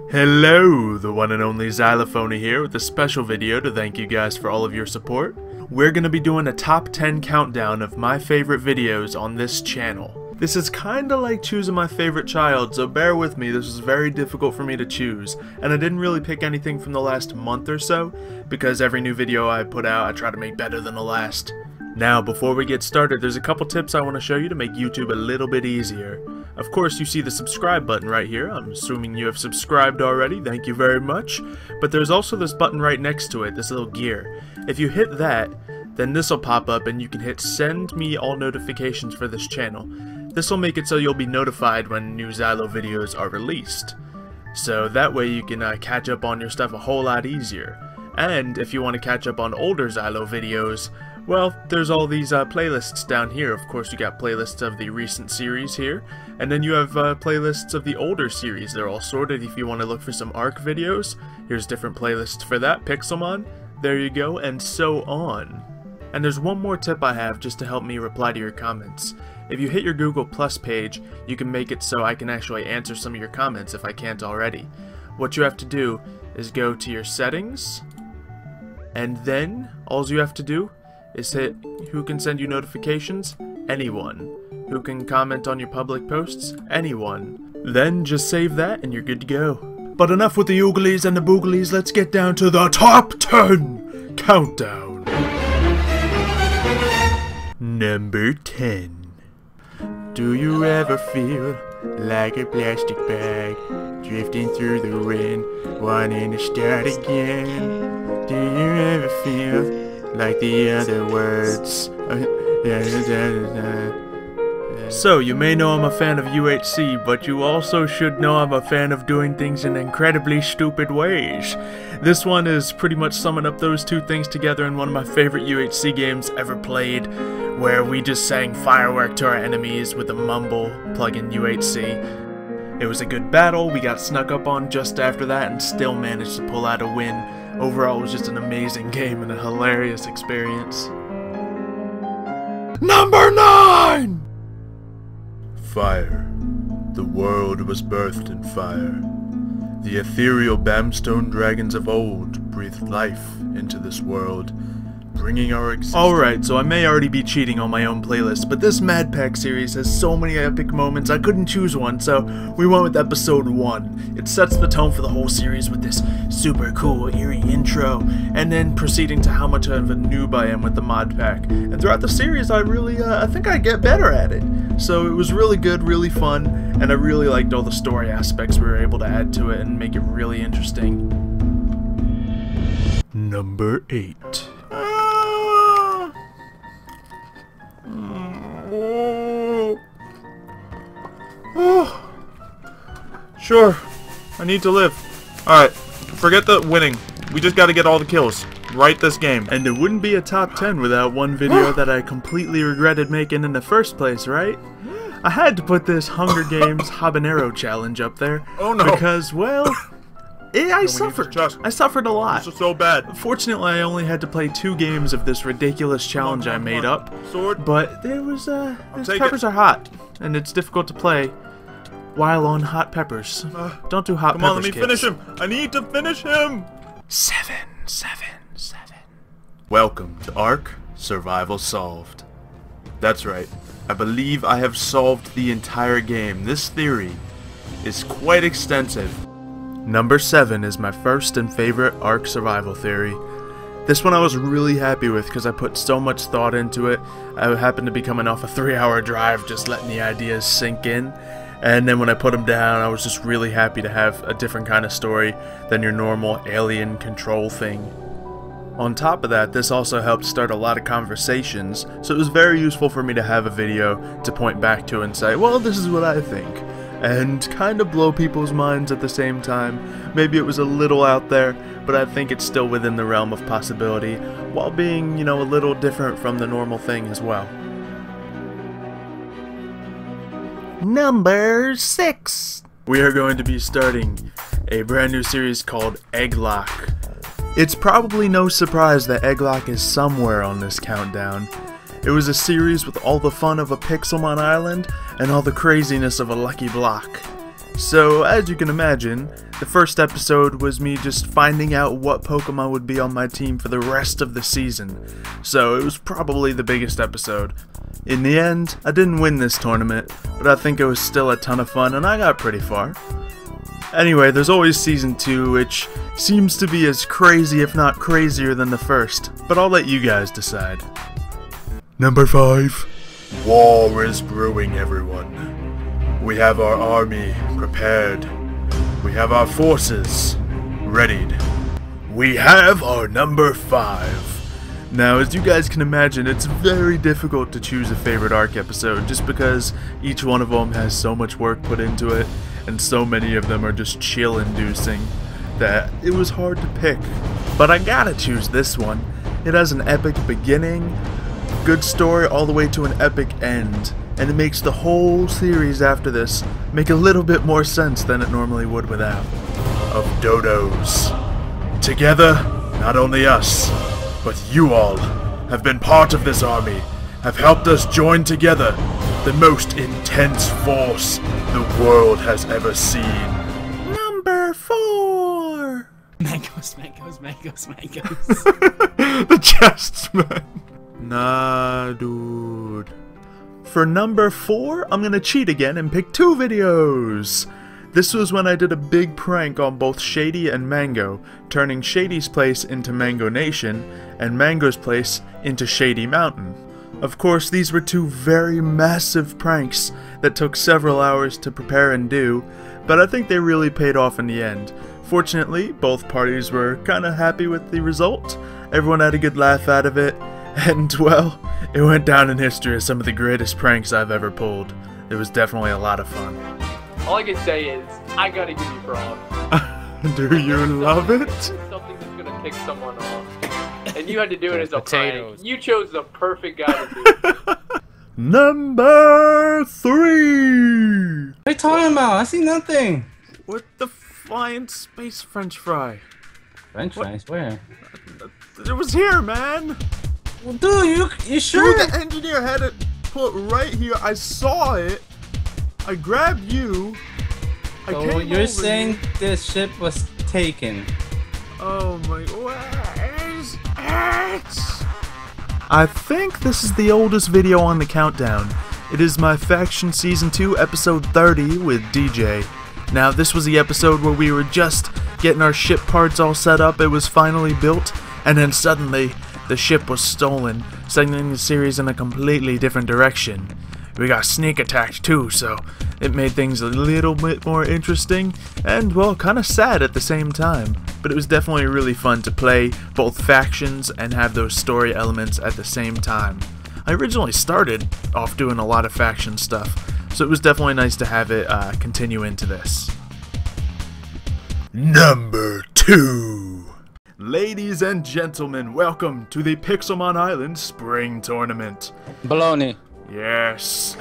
Hello, the one and only Xylophoney here with a special video to thank you guys for all of your support. We're going to be doing a top 10 countdown of my favorite videos on this channel. This is kinda like choosing my favorite child, so bear with me, this was very difficult for me to choose, and I didn't really pick anything from the last month or so, because every new video I put out I try to make better than the last. Now, before we get started, there's a couple tips I want to show you to make YouTube a little bit easier. Of course, you see the subscribe button right here. I'm assuming you have subscribed already, thank you very much. But there's also this button right next to it, this little gear. If you hit that, then this will pop up and you can hit send me all notifications for this channel. This will make it so you'll be notified when new Xylo videos are released. So that way you can catch up on your stuff a whole lot easier. And if you want to catch up on older Xylo videos, well, there's all these playlists down here. Of course, you got playlists of the recent series here, and then you have playlists of the older series. They're all sorted if you want to look for some ARC videos. Here's different playlists for that. Pixelmon, there you go, and so on. And there's one more tip I have just to help me reply to your comments. If you hit your Google Plus page, you can make it so I can actually answer some of your comments if I can't already. What you have to do is go to your settings, and then all you have to do is hit who can send you notifications? Anyone. Who can comment on your public posts? Anyone. Then just save that and you're good to go. But enough with the ooglies and the booglies, let's get down to the top 10 countdown. Number 10. Do you ever feel like a plastic bag drifting through the wind, wanting to start again? Do you ever feel like the other words? So, you may know I'm a fan of UHC, but you also should know I'm a fan of doing things in incredibly stupid ways. This one is pretty much summing up those two things together in one of my favorite UHC games ever played, where we just sang Firework to our enemies with a mumble plug-in UHC. It was a good battle, we got snuck up on just after that and still managed to pull out a win. Overall, it was just an amazing game and a hilarious experience. Number 9! Fire. The world was birthed in fire. The ethereal brimstone dragons of old breathed life into this world, bringing our existence. Alright, so I may already be cheating on my own playlist, but this Madpack series has so many epic moments I couldn't choose one, so we went with episode 1. It sets the tone for the whole series with this super cool, eerie intro, and then proceeding to how much of a noob I am with the Madpack. And throughout the series, I think I get better at it. So it was really good, really fun, and I really liked all the story aspects we were able to add to it and make it really interesting. Number 8. Sure, I need to live. Alright, forget the winning. We just gotta get all the kills. Right this game. And it wouldn't be a top 10 without one video that I completely regretted making in the first place, right? I had to put this Hunger Games Habanero challenge up there. Oh no. Because, well, I suffered. I suffered a lot. This is so bad. Fortunately, I only had to play 2 games of this ridiculous challenge I made up. Sword. But there was, these peppers are hot, and it's difficult to play while on hot peppers. Don't do hot peppers, Come on, let me kids. finish him. I need to finish him. 7. Welcome to ARC Survival Solved. That's right. I believe I have solved the entire game. This theory is quite extensive. Number 7 is my first and favorite ARC survival theory. This one I was really happy with because I put so much thought into it. I happened to be coming off a 3-hour drive just letting the ideas sink in. And then when I put them down, I was just really happy to have a different kind of story than your normal alien control thing. On top of that, this also helped start a lot of conversations, so it was very useful for me to have a video to point back to and say, well, this is what I think. And kind of blow people's minds at the same time. Maybe it was a little out there, but I think it's still within the realm of possibility, while being, a little different from the normal thing as well. Number 6! We are going to be starting a brand new series called Egglocke. It's probably no surprise that Egglocke is somewhere on this countdown. It was a series with all the fun of a Pixelmon island and all the craziness of a lucky block. So, as you can imagine, the first episode was me just finding out what Pokemon would be on my team for the rest of the season. So, it was probably the biggest episode. In the end, I didn't win this tournament, but I think it was still a ton of fun and I got pretty far. Anyway, there's always Season 2, which seems to be as crazy if not crazier than the first, but I'll let you guys decide. Number 5. War is brewing, everyone. We have our army prepared. We have our forces readied. We have our number 5. Now, as you guys can imagine, it's very difficult to choose a favorite arc episode just because each one of them has so much work put into it and so many of them are just chill-inducing that it was hard to pick. But I gotta choose this one. It has an epic beginning, good story all the way to an epic end, and it makes the whole series after this make a little bit more sense than it normally would without. Of Dodos. Together, not only us, but you all have been part of this army, have helped us join together the most intense force the world has ever seen. Number 4! Mangoes. The chests, man. Nah, dude. For number 4, I'm gonna cheat again and pick 2 videos. This was when I did a big prank on both Shady and Mango, turning Shady's place into Mango Nation, and Mango's place into Shady Mountain. Of course, these were 2 very massive pranks that took several hours to prepare and do, but I think they really paid off in the end. Fortunately, both parties were kinda happy with the result, everyone had a good laugh out of it, and well, it went down in history as some of the greatest pranks I've ever pulled. It was definitely a lot of fun. All I can say is, I gotta give you props. Do you love it? Something that's gonna tick someone off. And you had to do it as a Potatoes. prank. You chose the perfect guy to do it. Number 3! What are you talking about? I see nothing. What the flying space French fry? French fries, where? It was here, man. Well, dude, you sure? Dude, the engineer had it put right here. I saw it. I grabbed you. I So came you're over saying here. this ship was taken? Oh my! I think this is the oldest video on the countdown. It is my Faction Season 2 episode 30 with DJ. Now this was the episode where we were just getting our ship parts all set up, it was finally built, and then suddenly the ship was stolen, sending the series in a completely different direction. We got sneak attacked too, so it made things a little bit more interesting, and well, kinda sad at the same time. But it was definitely really fun to play both factions and have those story elements at the same time. I originally started off doing a lot of faction stuff, so it was definitely nice to have it continue into this. Number 2. Ladies and gentlemen, welcome to the Pixelmon Island Spring Tournament. Baloney. Yes,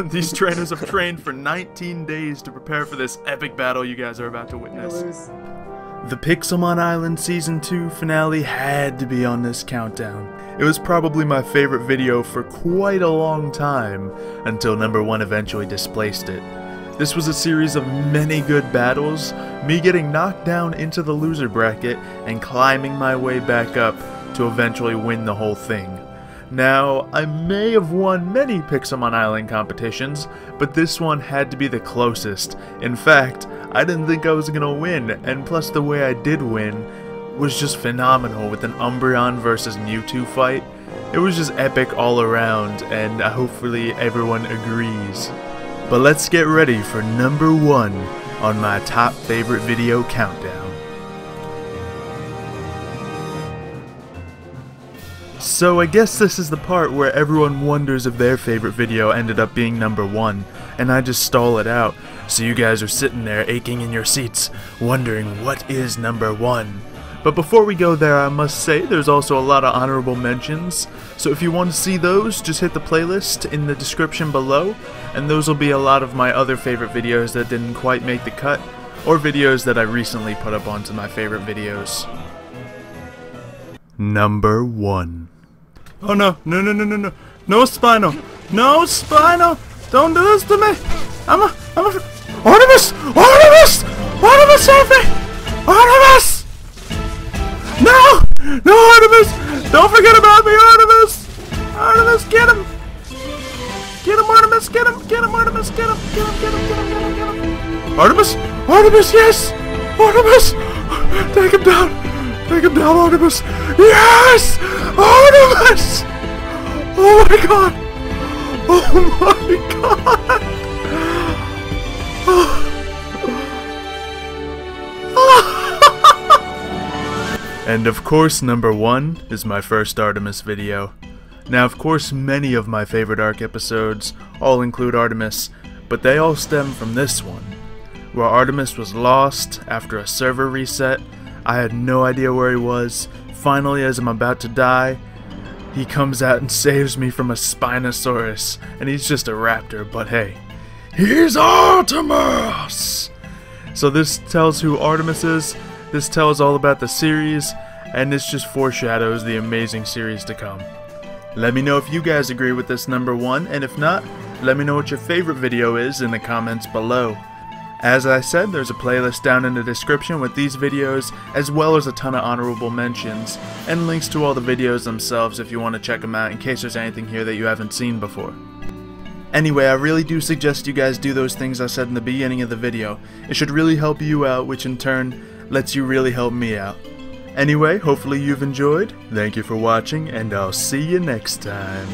these trainers have trained for 19 days to prepare for this epic battle you guys are about to witness. The Pixelmon Island Season 2 finale had to be on this countdown. It was probably my favorite video for quite a long time, until number 1 eventually displaced it. This was a series of many good battles, me getting knocked down into the loser bracket and climbing my way back up to eventually win the whole thing. Now, I may have won many Pixelmon Island competitions, but this one had to be the closest. In fact, I didn't think I was gonna win, and plus the way I did win was just phenomenal with an Umbreon versus Mewtwo fight. It was just epic all around, and hopefully everyone agrees. But let's get ready for number 1 on my top favorite video countdown. So I guess this is the part where everyone wonders if their favorite video ended up being number 1, and I just stall it out, so you guys are sitting there aching in your seats, wondering what is number 1. But before we go there, I must say there's also a lot of honorable mentions, so if you want to see those, just hit the playlist in the description below, and those will be a lot of my other favorite videos that didn't quite make the cut, or videos that I recently put up onto my favorite videos. Number 1. Oh no! No! No! No! No! No! No, Spino! No, Spino! Don't do this to me! I'm a Artemis! Artemis! Artemis, save me! Artemis! No! No, Artemis! Don't forget about me, Artemis! Artemis, get him! Get him, Artemis! Get him! Get him, Artemis! Get him! Get him! Get him! Get him! Get him! Get him! Artemis! Artemis, yes! Artemis! Take him down! Take him down, Artemis! Yes! Artemis! Oh my god! Oh my god! And of course, number 1 is my first Artemis video. Now, of course, many of my favorite ARC episodes all include Artemis, but they all stem from this one, where Artemis was lost after a server reset. I had no idea where he was. Finally, as I'm about to die, he comes out and saves me from a Spinosaurus, and he's just a raptor, but hey, he's Artemis! So this tells who Artemis is, this tells all about the series, and this just foreshadows the amazing series to come. Let me know if you guys agree with this number 1, and if not, let me know what your favorite video is in the comments below. As I said, there's a playlist down in the description with these videos, as well as a ton of honorable mentions, and links to all the videos themselves if you want to check them out in case there's anything here that you haven't seen before. Anyway, I really do suggest you guys do those things I said in the beginning of the video. It should really help you out, which in turn lets you really help me out. Anyway, hopefully you've enjoyed. Thank you for watching, and I'll see you next time.